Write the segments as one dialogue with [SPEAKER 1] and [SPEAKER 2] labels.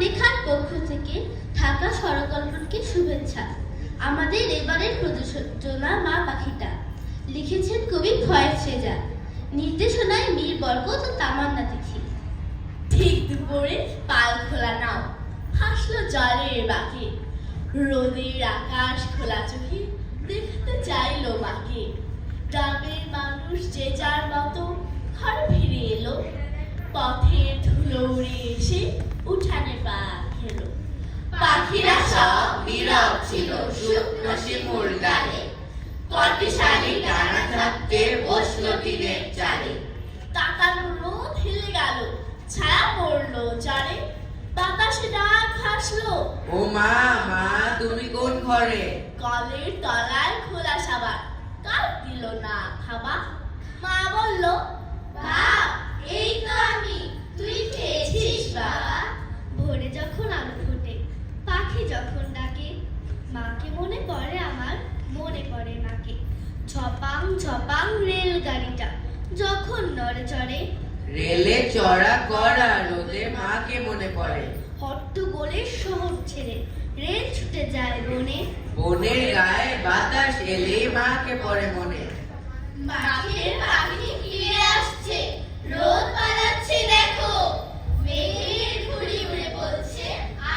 [SPEAKER 1] লেখার পক্ষ থেকে ঢাকা স্বরকল্পনকে শুভেচ্ছা। আমাদের এবারের প্রযোজনা মা পাখিটা লিখেছেন কবি ফয়েজ রেজা, নির্দেশনায় মীর বরকত ও তামান্না তিথি।
[SPEAKER 2] ঠিক দুপুরে পাল খোলা নাও হাসলো জলের বাকি, রোদের আকাশ খোলা চোখে দেখতে চাইলো মাকে। গ্রামের মানুষ যে যার মতো ঘর ফিরে এলো, পথের ধুলো উড়ে এসে উঠানে পা খেলো।
[SPEAKER 3] পাখিরা সব নীরব ছিল শুকনো শিমুল ডালে, কটি শালি ডানা থাকতে বসলো টিনের চালে।
[SPEAKER 2] তাকানো রোদ হেলে গেল, ছায়া পড়লো জলে, বাতাসে ডাক হাসলো,
[SPEAKER 3] ও মা মা তুমি কোন ঘরে?
[SPEAKER 2] কলের তলায় খোলা সাবার, কাল দিল না খাবার। মা বলল,
[SPEAKER 1] বাপ, এই তো আমি, তুই খেয়েছিস বাবা? ভোরে যখন আলো ফোটে, পাখি যখন ডাকে, মাকে মনে পড়ে আমার, মনে পড়ে মাকে। ঝপাং ঝপাং রেলগাড়িটা যখন নড়ে চড়ে,
[SPEAKER 3] রেলে চড়া করা রোদে মাকে মনে পড়ে।
[SPEAKER 1] হট্টগোলের শহর ছেড়ে রেল ছুটে যায় বনে,
[SPEAKER 3] বনের গায়ে বাতাস এলে মাকে পড়ে মনে।
[SPEAKER 1] মাঠের পাখি ফিরে আসছে, রোদ পালাচ্ছে দেখো, মেঘের ঘুড়ি উড়ে বলছে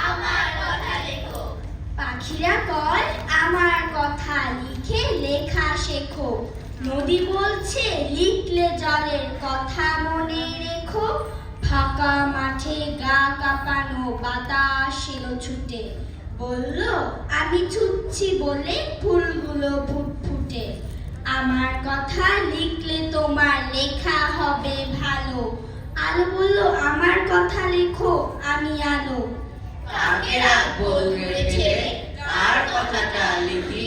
[SPEAKER 1] আমার কথা লেখো। পাখিরা কয় আমার কথা লিখে লেখা শেখো, নদী বলছে লিখলে জলের কথা মনে রেখো। ফাঁকা মাঠে গা কাঁপানো বাতাস এলো ছুটে, বলল আমি ছুটছি বলে ফুলগুলো ফুটফুটে। আমার কথা লিখলে তোমার লেখা হবে ভালো, আলো বলল আমার কথা লেখো আমি আলো।
[SPEAKER 3] কাকে রাখবো দূরে ছেড়ে, কার কথাটা লিখি,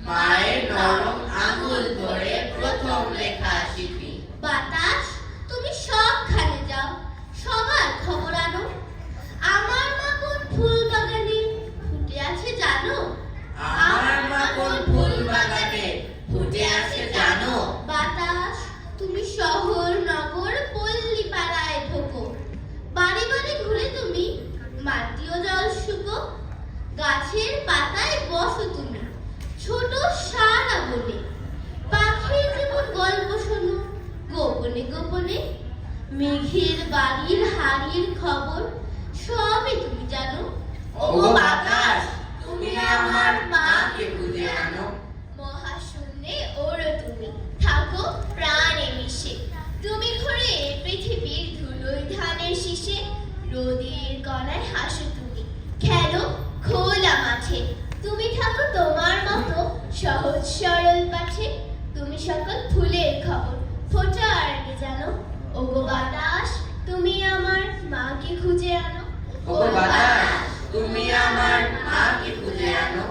[SPEAKER 3] মায়ের নরম আঙুল ধরে প্রথম লেখা শিখি।
[SPEAKER 1] বাতাস তুমি সবখানে যাও, সবার খবর আনো, আমার মা কোন ফুল বাগানে ফুটে আছে জানো?
[SPEAKER 3] আমার মা কোন ফুল বাগানে ফুটে আছে জানো?
[SPEAKER 1] বাতাস তুমি শহর নগর পল্লী পাড়ায় ঢোকো, বাড়ি বাড়ি ঘুরে তুমি মাটি ও জল শুকো। গাছের পাতায় বসো তুমি ছোট সারা বলে, পাখির জীবন গল্প শোনো গোপনে গোপনে। মেঘের বাড়ির হাড়ির খবর সবই তুমি জানো।
[SPEAKER 3] ওগো বাতাস তুমি আমার মাকে খুঁজে আনো।
[SPEAKER 1] মহাশূন্যে ওড়ো তুমি, থাকো প্রাণে মিশে, তুমি ঘুরে পৃথিবীর ধুলোয় ধানের শীষে। রোদের কণায় হাসো তুমি, খেলো খোলা মাঠে, তুমি থাকো তোমার মতো সহজ সরল পাঠে। তুমি সকল ফুলের খবর ফোটার আগে জানো, ওগো বাতাস তুমি আমার মাকে খুঁজে আনো।
[SPEAKER 3] ওগো বাতাস তুমি আমার মাকে খুঁজে আনো।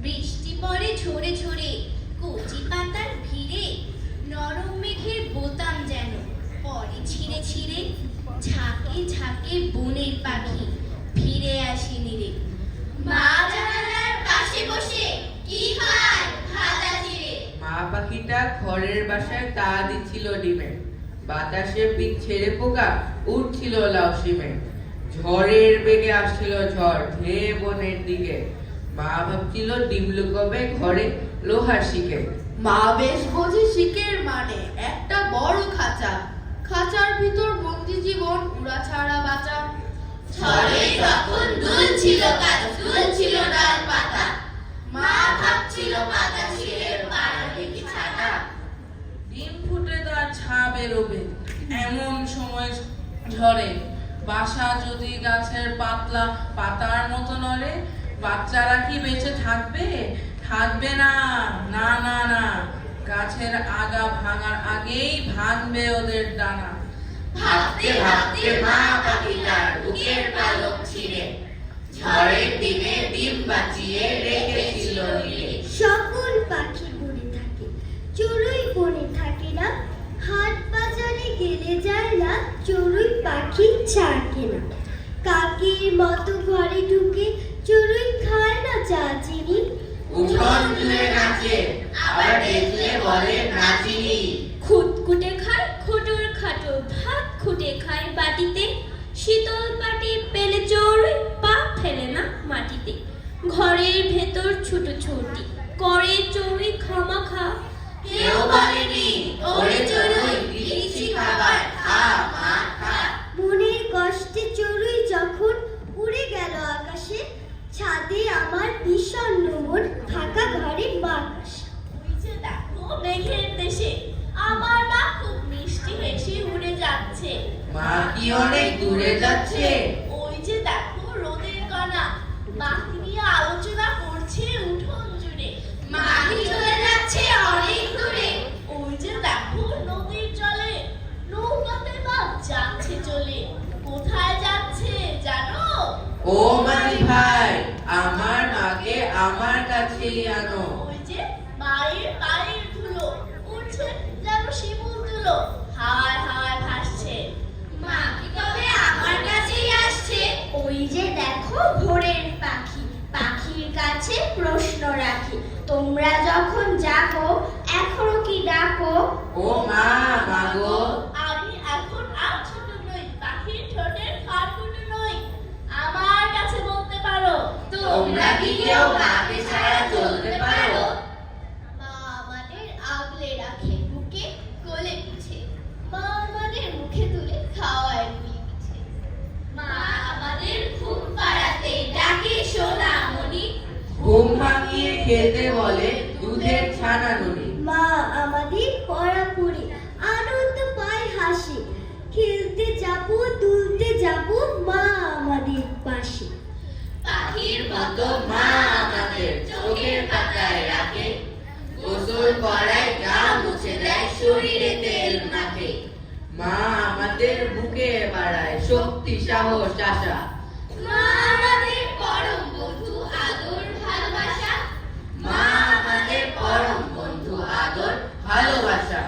[SPEAKER 1] বৃষ্টি পড়ে ঝরে ঝরে কচি পাতার ভিড়ে, নরম মেঘের বোতাম যেন পড়ে ছিঁড়ে ছিঁড়ে। ঝাঁকে ঝাঁকে বনের পাখি ফিরে আসে নিরে, মা জানালার পাশে বসে কি খায় ভাজা চিড়ে।
[SPEAKER 3] মা পাখিটা খড়ের বাসায় তা দিচ্ছিল ডিমে, বাতাসে পিক ছেড়ে পোকা উঠছিল লাউ শিমে। ঝড়ের বেগে আসছিল ঝড় ধেয়ে বনের দিকে, মা ভাবছিল ডিম লুকোবে ঘরে লোহার শিকে।
[SPEAKER 2] মা বেশ বোঝে শিকের মানে একটা বড় খাঁচা, খাঁচার ভিতর বন্দি জীবন উড়া ছাড়া বাঁচা।
[SPEAKER 1] ঝড়ে তখন দুলছিল গাছ দুলছিল ডাল পাতা, মা ভাবছিল পাতা ছিঁড়ে পাড়াবে কি ছাতা।
[SPEAKER 4] ডিম ফুটে তার ছা বেরোবে এমন সময় ঝরে, বাসা যদি গাছের পাতলা পাতার মতো নড়ে, বাচ্চারা কি বেঁচে থাকবে? থাকবে না, না না না, গাছের আগা ভাঙার আগেই ভাঙবে ওদের ডানা।
[SPEAKER 3] ভাবতে ভাবতে মা পাখিটার বুকের পালক ছিঁড়ে, ঝড়ের দিনে ডিম বাঁচিয়ে রেখেছিল নিয়ে।
[SPEAKER 1] সকল পাখি বনে থাকে, চড়ুই বনে থাকে না, হাট বাজারে গেলে যায় না, চড়ুই পাখি ছাড়ে না। কাকের মতো ঘরে ঢুকে চড়ুই খায় না চা চিনি,
[SPEAKER 3] উঠোন তুলে নাচে আবার দেখলে বলে নাচিনি।
[SPEAKER 1] খুটকুটে খায় খোটর খাটো ভাত খুঁটে ঘুটে খায় বাটিতে, শীতল পাটি পেলে চড়ুই পা ফেলে না মাটিতে। ঘরের ভেতর ছুটোছুটি করে চড়ুই খামাখা,
[SPEAKER 3] কেউ বলেনি ওরে চড়ুই দিচ্ছি খাবার, খা মা খা।
[SPEAKER 5] মনের কষ্টে চড়ুই যখন উড়ে গেল আকাশে, ছাদে আমার বিষণ্ণ মন, ফাঁকা ঘরে বাতাস।
[SPEAKER 2] ওই যে দেখো মেঘের দেশে আমার মা খুব মিষ্টি হেসে উড়ে যাচ্ছে।
[SPEAKER 3] মা কি অনেক দূরে যাচ্ছে?
[SPEAKER 2] ওই যে দেখো রোদের কণা মাকে নিয়ে আলোচনা করছে উঠোন জুড়ে।
[SPEAKER 1] মা কি চলে যাচ্ছে অনেক দূরে।
[SPEAKER 2] ওই যে দেখো নদীর জলে নৌকাতে বাঘ যাচ্ছে চলে। কোথায় যাচ্ছে জানো?
[SPEAKER 3] ও মাঝি ভাই, আমার মাকে আমার কাছে আনো।
[SPEAKER 2] ওই যে মায়ের পায়ের ধুলো উঠছে যেন শিমুল তুলো, হাওয়ায় হাওয়ায় ভাসছে।
[SPEAKER 1] মা কি কবে আমার কাছেই আসছে?
[SPEAKER 5] ওই যে দেখো ভোরের পাখি, পাখির কাছে প্রশ্ন রাখি, তোমরা যখন জাগো এখনো কি ডাকো?
[SPEAKER 3] ও মা মাগো,
[SPEAKER 2] আমি এখন আর ছোট নই, পাখির ঠোঁটের কাঠকুটো নই। আমার কাছে বলতে পারো
[SPEAKER 3] তোমরা কি কেউ মাকে ছাড়া চলতে পারো?
[SPEAKER 1] মা আমাদের আগলে রাখে বুকে কোলে পিছে, মা আমাদের মুখে তুলে খাওয়ায় গুলি পিছে। মা আমাদের ঘুম পাড়াতে ডাকে সোনামণি,
[SPEAKER 3] ঘুম ভাঙিয়ে খেতে বলে দুধের ছানা নুনি।
[SPEAKER 5] মা আমাদের পড়া পড়ে আনন্দ পায় হাসি, খেলতে যাবো দুলতে যাবো মা আমাদের পাশে।
[SPEAKER 1] পাখির
[SPEAKER 3] মতো মা আমাদের চোখের পাতায় রাখে, গোসল করায় গা মুছে দেয় শরীরে তেল মাখে। মা আমাদের বুকে বাড়ায় শক্তি সাহস আশা।
[SPEAKER 1] মা আমাদের পরম বন্ধু আদর ভালোবাসা,
[SPEAKER 3] মা আমাদের পরম বন্ধু আদর ভালোবাসা।